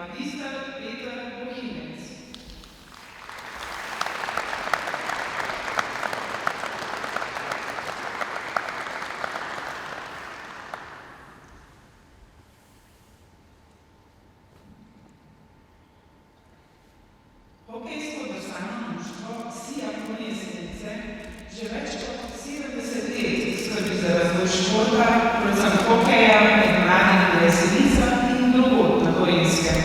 magister Peter Bohinec. Hokejsko drsalno društvo Sija Polje Jesenice že več kot 70 let skrbi za razvoj športa, predvsem hokeja med mladimi na Jesenicah in drugod na Gorenjskem.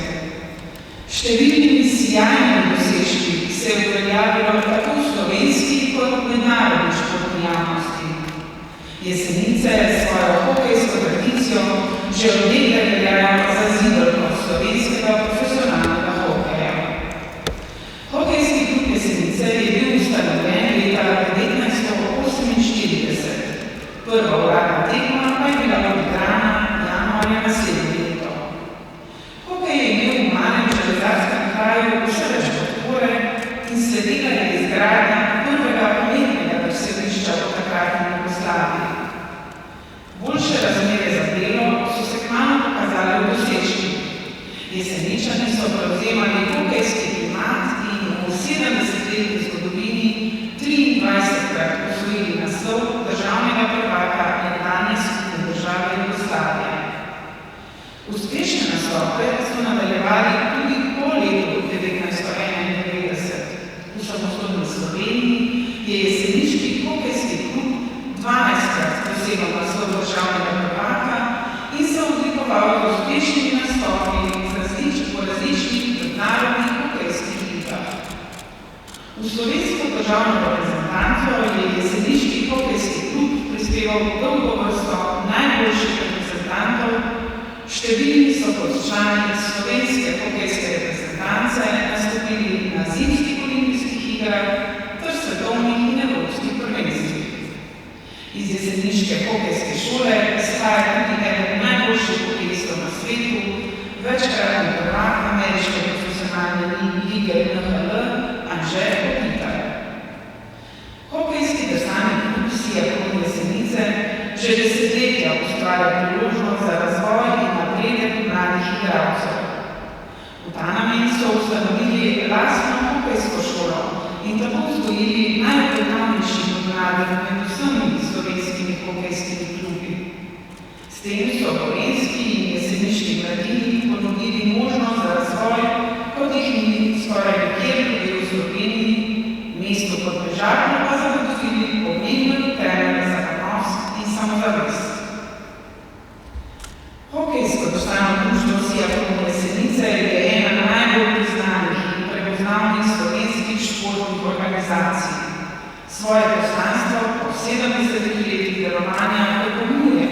Številnimi sijajnimi dosežki se je uveljavilo tako v slovenski kot mednarodni športni javnosti. Jesenice s svojo hokejsko tradicijo že od nekdaj veljajo za zidrko slovenskega profesionalnega hokeja. Hokejski klub Jesenice je bil ustanovljen leta 1948. Prva uradna tekma pa je bila odigrana januarja naslednje leto. Hokej je imel v malem železarskem kraju še več podpore in sledila je izgradnja prvega umetnega drsališča v takratni Jugoslaviji. Boljše razmere za delo so se kmalu pokazale v dosežkih. Jeseničani so prevzemali hokejski primat in v 70-letni zgodovini 23-krat osvojili naslov državnega prvaka nekdanje skupne države Jugoslavije. Uspešne nastope so nadaljevali tudi po letu 1991. V samostojni Sloveniji je jeseniški hokejski klub 12-krat dosegal naslov državnega prvaka in se odlikoval z uspešnimi nastopi po različnih mednarodnih hokejskih ligah. V slovensko državno reprezentanco je jeseniški hokejski klub prispeval dolgo vrsto najboljših reprezentantov, številni so kot člani slovenske hokejske reprezentance nastopili na zimskih olimpijskih igrah ter svetovnih in evropskih prvenstvih. Iz jeseniške hokejske šole izhaja tudi eden najboljših hokejistov na svetu, večkratni prvak ameriške profesionalne lige NHL Anže Kopitar. Hokejski drsalni klub Sija Polje Jesenice že desetletja ustvarja priložnost za razvoj in napredek mladih igralcev. V ta namen so ustanovili lastno hokejsko šolo in tako vzgojili najpreznavnejših mladih med vsemi slovenskimi hokejskimi klubi. S tem so gorenjski in jeseniški mladini ponudili možnost za razvoj, kot jih ni skoraj nikjer drugje v Sloveniji, mesto Podmežaklo pa zagotovili pomemben temelj za ponos in samozavest. Hokejsko drsalno društvo Sija Polje Jesenice je ena najbolj priznanih in prepoznavnih slovenskih športnih organizacij. Svoje poslanstvo po 70 letih delovanja dopolnjuje.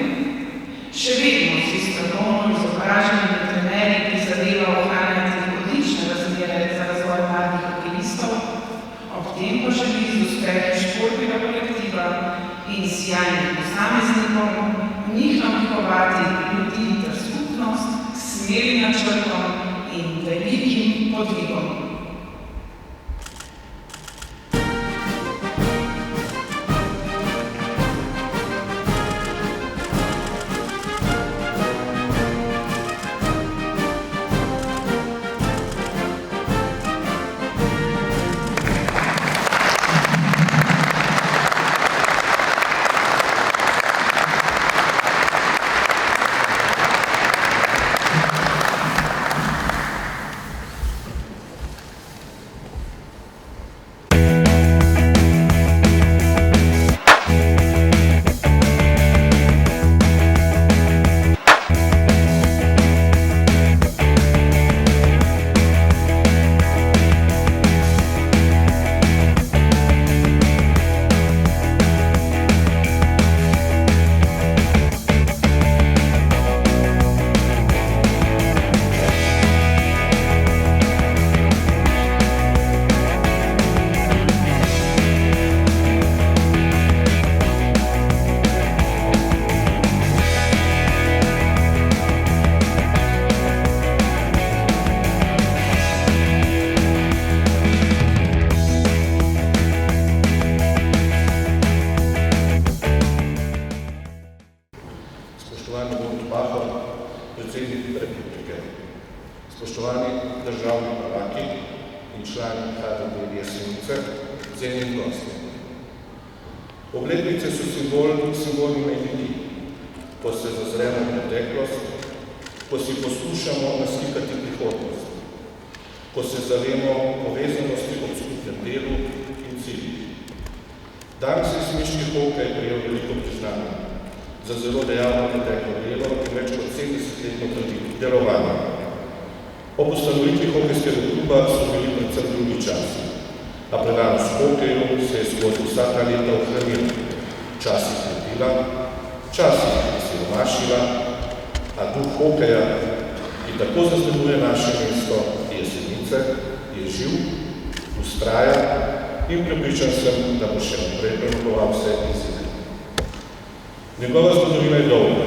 Še vedno si strokovno izobraženimi trenerji prizadeva ohranjati odlične razmere za razvoj mladih hokejistov, ob tem pa želi z uspehi športnega kolektiva in sijajnih posameznikov v njih navdihovati ljudi ter skupnost k smernim načrtom in velikim podvigom. spoštovani državni prvaki in člani HDD Jesenice, cenjeni gosti. Obletnice so simbolni mediji, ko se zazremo v preteklost, ko si poskušamo naslikati prihodnost, ko se zavemo povezanosti ob skupnem delu in ciljih. Danes je jeseniški hokej prejel veliko priznanja za zelo dejavno preteklo delo in več kot 70-letno delovanje. Ob ustanovitvi hokejskega kluba so bili predvsem drugi časi, a predanost hokeju se je skozi vsa ta leta ohranila, včasih lepila, včasih siromašila, a duh hokeja, ki tako zaznamuje naše mesto Jesenice, je živ, vztraja in prepričan sem, da bo še naprej premagoval vse izzive. Njegova zgodovina je dolga,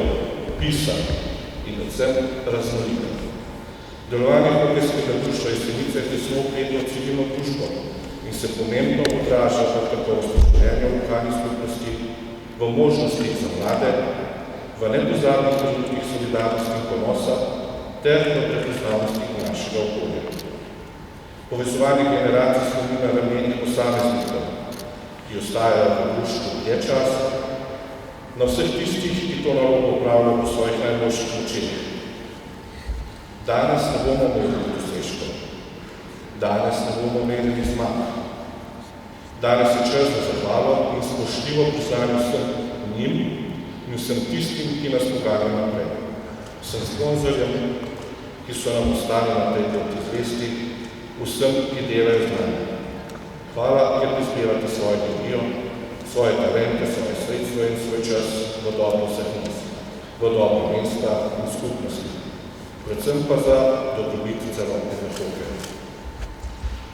pisana in predvsem raznolika. Delovanje hokejskega društva Jesenice je tesno vpleto v civilno družbo in se pomembno odraža v kakovosti življenja v lokalni skupnosti, v možnostih za mlade, v nepozabnih trenutkih solidarnosti in ponosa ter v prepoznavnosti našega okolja. Povezovanje generacij sloni na ramenih posameznikov, ki ostajajo v društvu dlje časa, na vseh tistih, ki to nalogo opravljajo po svojih najboljših močeh. Danes ne bomo merili dosežkov, danes ne bomo merili zmag. Danes je čas za zahvalo in spoštljivo priznanje vsem njim in vsem tistim, ki nas poganja naprej. Vsem sponzorjem, ki so nam ostali na tej poti zvesti, vsem, ki delajo z nami. Hvala, ker prispevate svojo energijo, svoje talente, svoje sredstvo in svoj čas v dobro vseh nas, v dobro mesta in skupnosti, predvsem pa za dobrobit celotnega hokeja.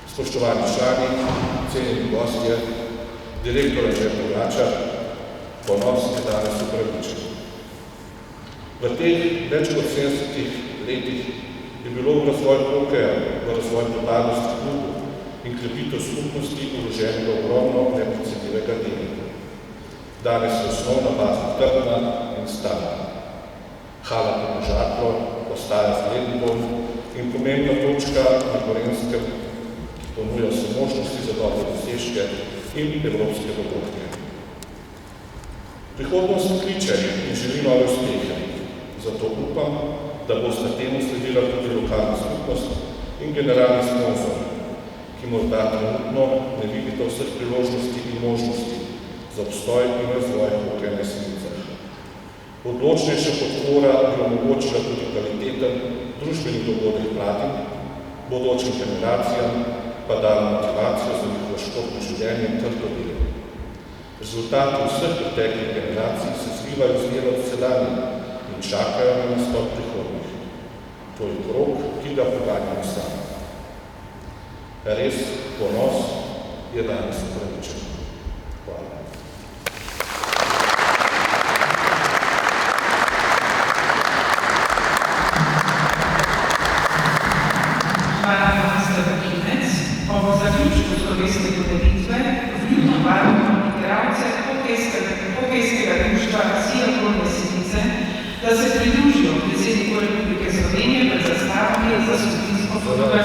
Spoštovani člani, cenjeni gostje, direktor Anže Pogačar, ponos je danes upravičen. V teh več kot 70 letih je bilo v razvoj hokeja, v razvoj pripadnosti klubu in krepitev skupnosti vloženega ogromno neprecenljivega dela. Danes je osnovna baza trdna in stalna. Hala Podmežaklo ostaja zglednikom in pomembna točka na Gorenjskem, ki ponuja vse možnosti za dobre dosežke in evropske dogodke. Prihodnost kliče in želi nove uspehe, zato upam, da boste temu sledila tudi lokalna skupnost in generalni sponzor, ki morda trenutno ne vidite vseh priložnosti in možnosti za obstoj in razvoj hokeja na Jesenicah. Odločnejša podpora bi omogočila tudi kvaliteten družbeni dogodek mladim, bodočim generacijam pa dala motivacijo za njihovo športno življenje in trdo delo. Rezultati vseh preteklih generacij se zlivajo z delom sedanjih in čakajo na nastop prihodnjih. To je krog, ki ga poganjamo sami. Res ponos je danes upravičen. Hvala. Hvala, minister Vakinec. Po zaključku slovesne podelitve vljudno vabimo igralce hokejskega društva Siatlon Jesenice, da se pridružijo predsedniku Republike Slovenije pred zastavami za skupinsko fotografijo.